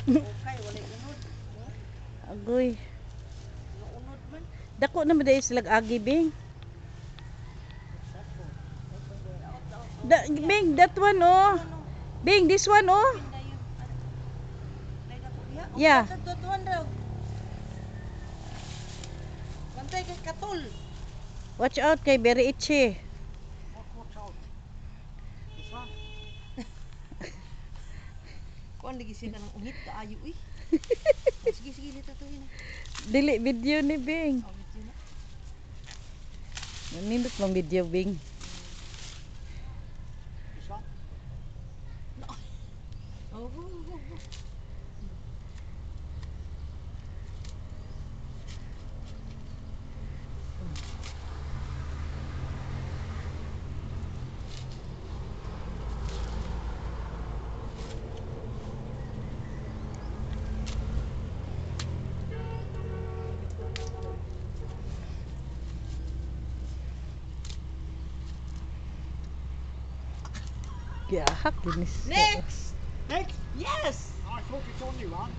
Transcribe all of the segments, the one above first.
Okay, wala unod. Agoy. Unod man. Dako na ba sila agi, Bing? Bing, that one, oh. Bing, this one, oh. Yeah. That one daw. Bantay kay katol. Watch out kay very itchy. Watch out. This one. Kuan lagi siya kanang ungit kaayo eh. Sige sige dito to na. Dili video ni Bing. Oh, video na. Nindot lang video, Bing. This one. Oh, go. Gihak ginis. Next. Next. Yes. I thought it's only one.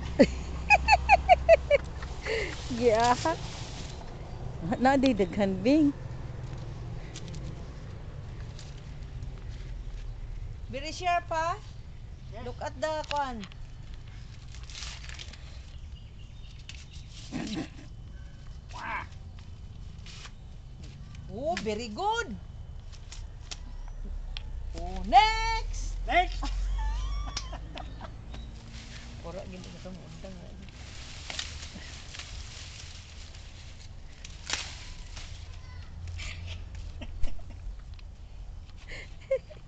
Gihak. Na di daghan, Bing. Very sharp ha. Yes. Look at the kuan. Wow. Oh, very good. Oh, next. Next. Ora gid ka mo undang.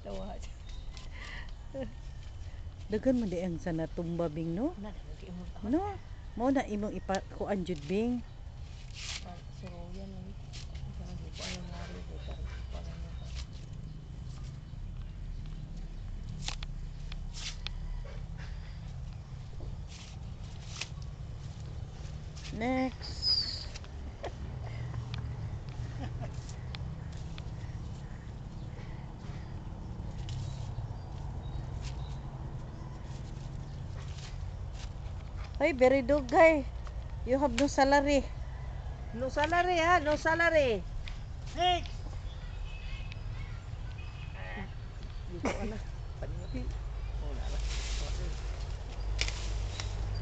Tawa. Daghan man di ang sana tumba, Bing, no? Na lagi mo. No. Mao na imong ipakuan jud, Bing. Suruyan lagi. Sana di ko alam nga rin dito. Para mo pa. Next. Hoy, very dugay. You have no salary. No salary ha, no salary. Next. Dito ana. Paningot. Oh, wala.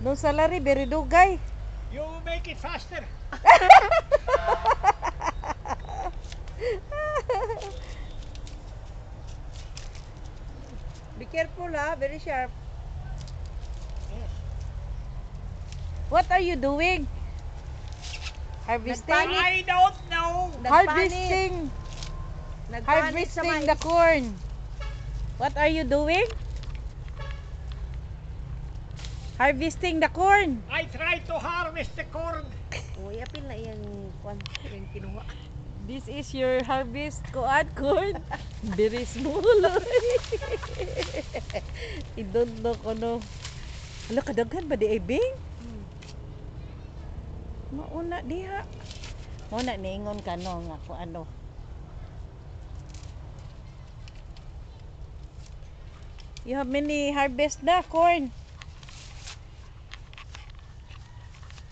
No salary, very dugay. You make it faster. Be careful ha, very sharp. Yes. What are you doing? Harvesting? I don't know. Harvesting. Nagpanit sa Harvesting mais. the corn. What are you doing? Harvesting the corn. I try to harvest the corn. Uy, apil na iyang kuan, iyang kinuha. This is your harvest corn. Very small. I don't know kono. Hala, kadaghan ba di ay, Bing? Mauna diha. Mauna niingon ka no nga kung ano. You have many harvest na corn.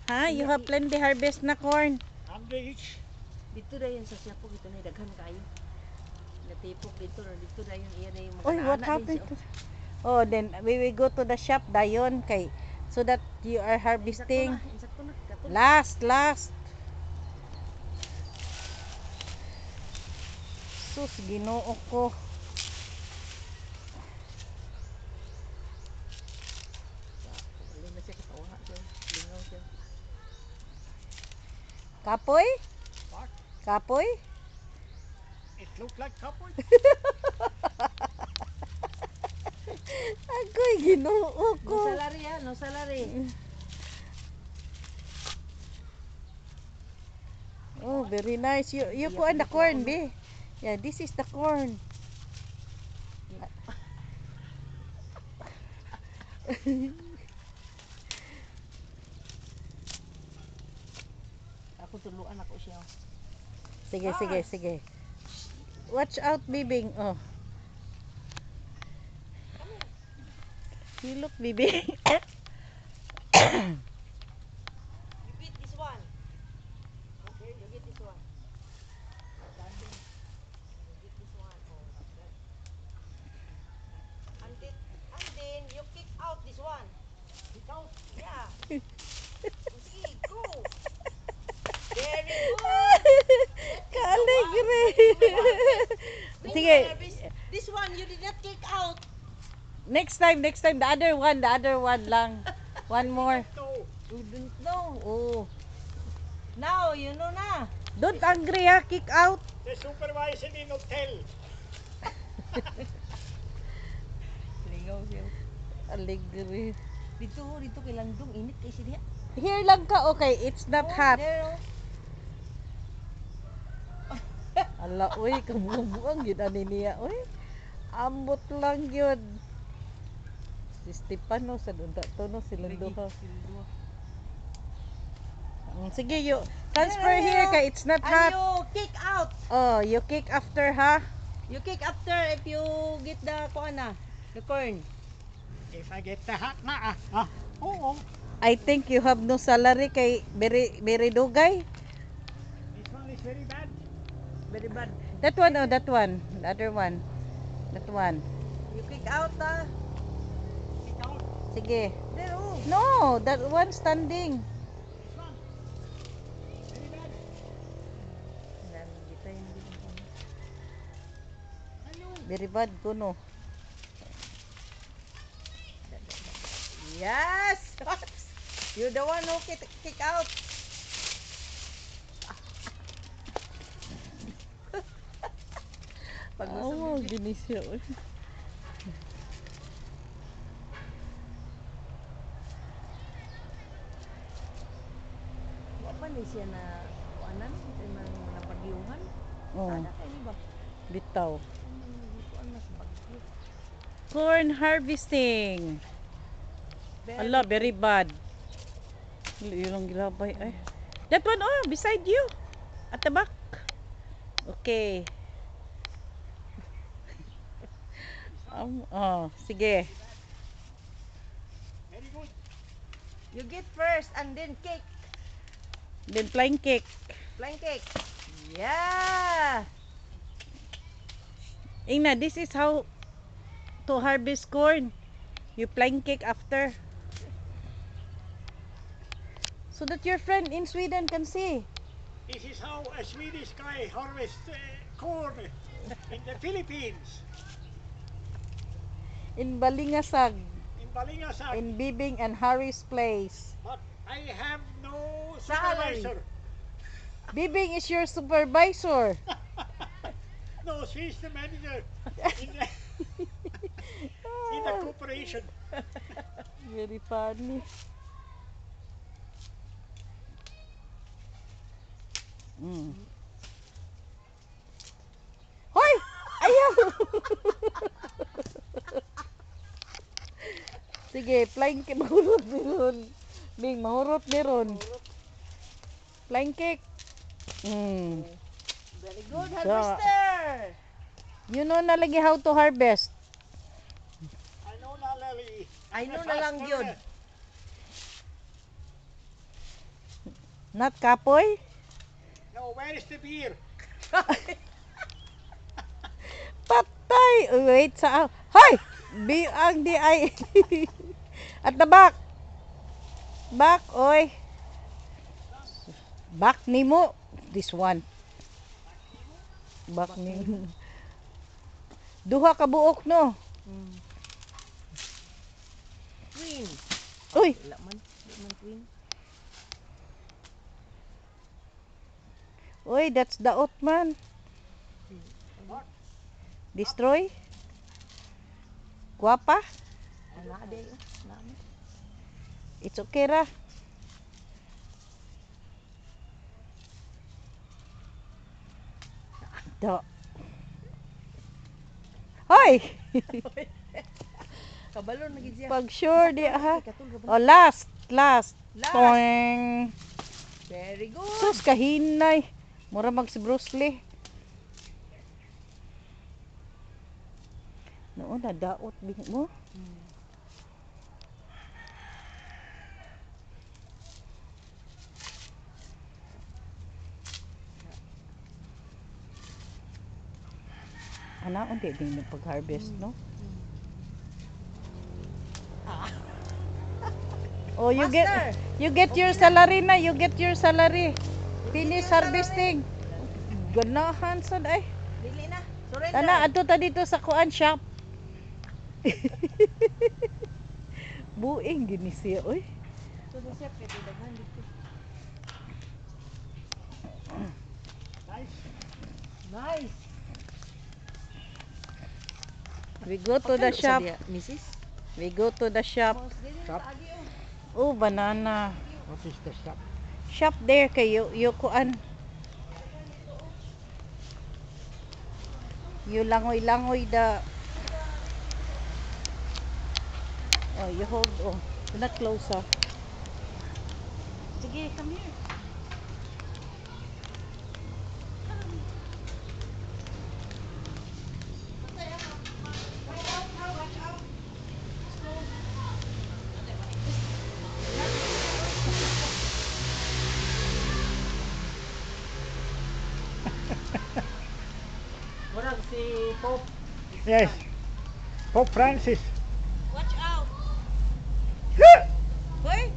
Ha? You have plenty harvest na corn. And each. Dito na yan sa siyapog, ito na daghan kayo. Natipok dito, dito na yun, iyan na yung Oy, what happened to... Oh, then we will go to the shop dayon kay so that you are harvesting. Insakto na, katol. Last. Sus, Ginoo ko. Wala na siya katawa siya, lingaw siya. Kapoy? What? Kapoy? It looked like copper. Agoy, Ginoo No ko. salary ha, no salary. Oh, very nice. You put on the corn, be. Yeah, this is the corn. Ako tuluan ako siya. Sige. Watch out, Bibing. Oh. You look, Bibing. You get this one. Okay, you get this one. You get this one. Oh, like that. And then you kick out this one. Kick out. Yeah. See, go. Very good. That is the one Kaligre. that you will harvest. When you Sige, harvest this one, you did not kick out. next time, the other one lang. One more. No. You don't know. Oh. Now, you know na. Don't angry ha, kick out. The supervisor did not tell. Lingaw siya. Aligre. Dito kay Landong. Init kay siya. Here lang ka, okay, it's not hot. There, oh. Ala, uy, kabuang yun ani niya, uy. Ambot lang yun. Si Stefano sa doon to no silang duha. Sige, you transfer here kay it's not And hot. you kick out. Oh, you kick after ha. You kick after if you get the kuana, the corn. If I get the hat na oh. I think you have no salary kay very dugay. This one is very bad. Very bad. That one, oh, that one. The other one. That one. You kick out Kick out. Sige. there, oh. No, that one standing. This one. Very bad. Hello. Very bad kuno. Yes. You're the one who kick out. Pag Oh, gini siya. Uy. Wa pa ni siya na kuanan, na pagyuhan. Oh, Ada kay ni ba? bitaw. Kuan mas bagyo. Corn harvesting. Allah, very bad. Yun ang gilabay. Ay. That one, oh, beside you. At the back. Okay. Oh, sige. Very good. You get first and then kick. Then flying kick. Flying kick. Yeah. Ina, this is how to harvest corn. You flying kick after. So that your friend in Sweden can see. This is how a Swedish guy harvests corn in the Philippines. In Balingasag. In Balingasag. In Bibing and Harry's place. But I have no Salary. supervisor. Bibing is your supervisor. No, she's the manager in the, in the corporation. Very funny. Mm. Hoy! Ayaw! Sige, flying kick. Mahurot meron. Bing, mahurot meron. Flying kick. Mm. Very good, Da. harvester. You know na lagi how to harvest. I know na Lily. I know na lang yun. Not kapoy. No, where is the beer? Patay! Wait sa... Hoy! Ang di ay... At the back. Back, oy. Back nimo. This one. Back nimo. Duha ka buok, no? Queen. Uy! Wala man. Wala man queen. Uy, that's the out man. What? Destroy. Guapa. Ana de. Ana. It's okay ra. Do. Hoy! Kabalo na gid siya. Pag sure di ha. Katul ka ba? Oh, last. Last. Toing. Very good. Sus, kahinay. Mura mag si Bruce Lee. Noon, nadaot bing mo. Ana, undi din yung pag-harvest, no? Oh, you get your salary na, you get your salary. Finish harvesting. Ganahan sad ay. Dili na. Surrender. Tana adto ta dito sa kuan shop. Buing gini siya oy. So sa chef kay daghan dito. Nice. Nice. We go to the shop. Mrs. We go to the shop. Shop. Oh, banana. What is the shop? Shop there kay you kuan. You langoy-langoy the. Oh, you hold. Oh, not close ah. Sige, come here. Murag si Pope. Yes. Pope Francis. Watch out. Hoy.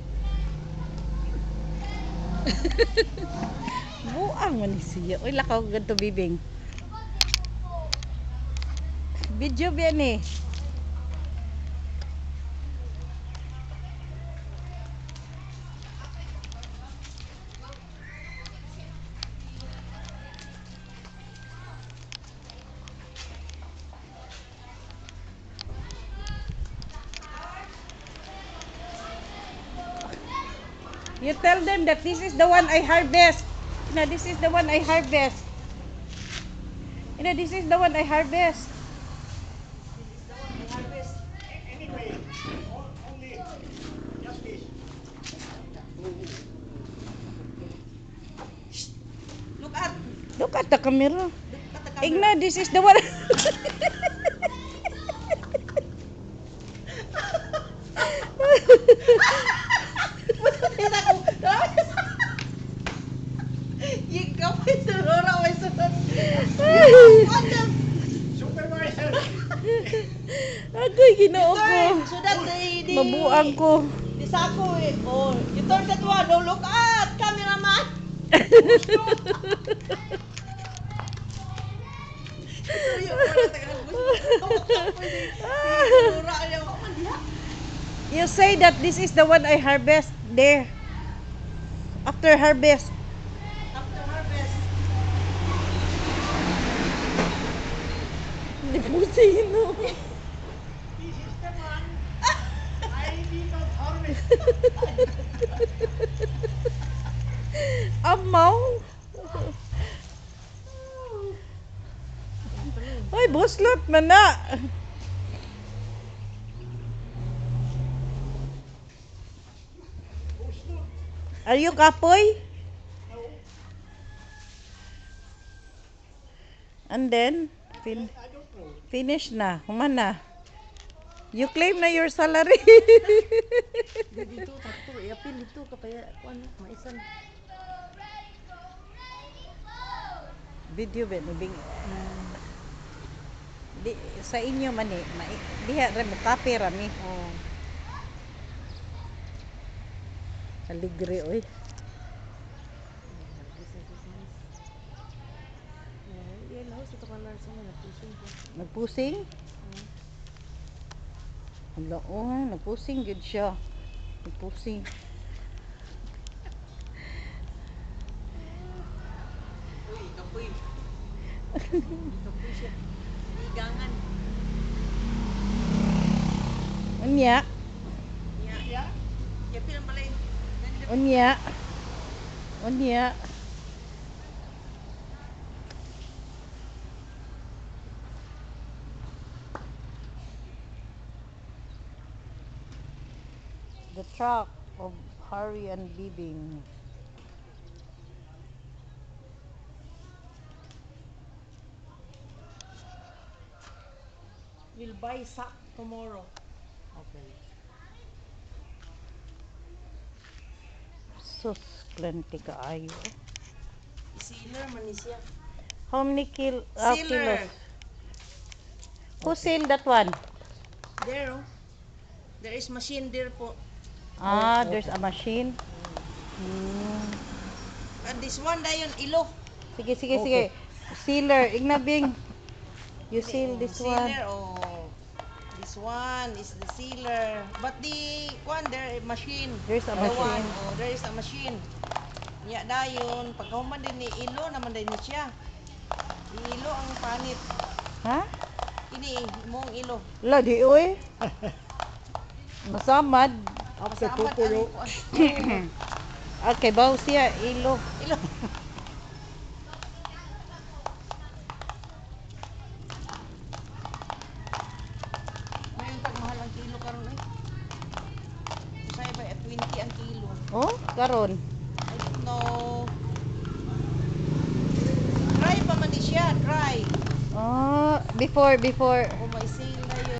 Buang man ni siya. Uy, lakaw ganto bibing. Video ba ni? You tell them that this is the one I harvest. You know, this is the one I harvest. You know, this is the one I harvest. Anyway, only just this. Look at. Look at the camera. Look at the camera. Igna, this is the one. Ikaw ay surura ay sunod. Supervisor. Agoy, ginoo ko. So that the Mabuang ko. the sako eh. Oh, you turn that one. Oh, look at cameraman. You say that this is the one I harvest there. After harvest. After harvest. Hindi po sino. This is the one I did not harvest. Amaw. Ay, buslot man na. Are you kapoy? And then, I don't know. finish na. Human na. You claim na your salary. Dito takto apil dito kapaya kuan maisan. Video ba nubing di sa inyo man eh diha ra mo kape ra mi. Oh. Aligre oy. Yan ho sa tukalan sa mga pusing ko. Nagpusing? Hala, oh, nagpusing gyud siya. Nagpusing. Uy, kapoy. Kapoy siya. Higangan. Unya, Ya. Ya pila malay. unya. Unya. The truck of Harry and Bibing. We'll buy sack tomorrow. Okay. Sus, plenty kaayo. Sealer man ni siya. How many Sealer. kilos? Who sell that one? There, oh. There is machine there po. Ah, there's a machine. And this one dayon ilo. Sige, sige, sige. Sealer, Ignabing. You Hindi, seal oh, this one. sealer, oh. This one is the sealer. But the one there machine. There's a The one, machine. oh, there is a machine. Nya dayon pag human din ni ilo naman din ni siya. Ilo ang panit. Ha? Ini mong ilo. La, di oy. Masamad. After Masamad pupuyo. Okay, baw siya. Ilo. ilo. Ngayon pag mahal ang kilo karon eh. Usay ba 20 ang kilo. Oh, karon. I don't know. Dry pa man ni siya, dry. Oh, before. O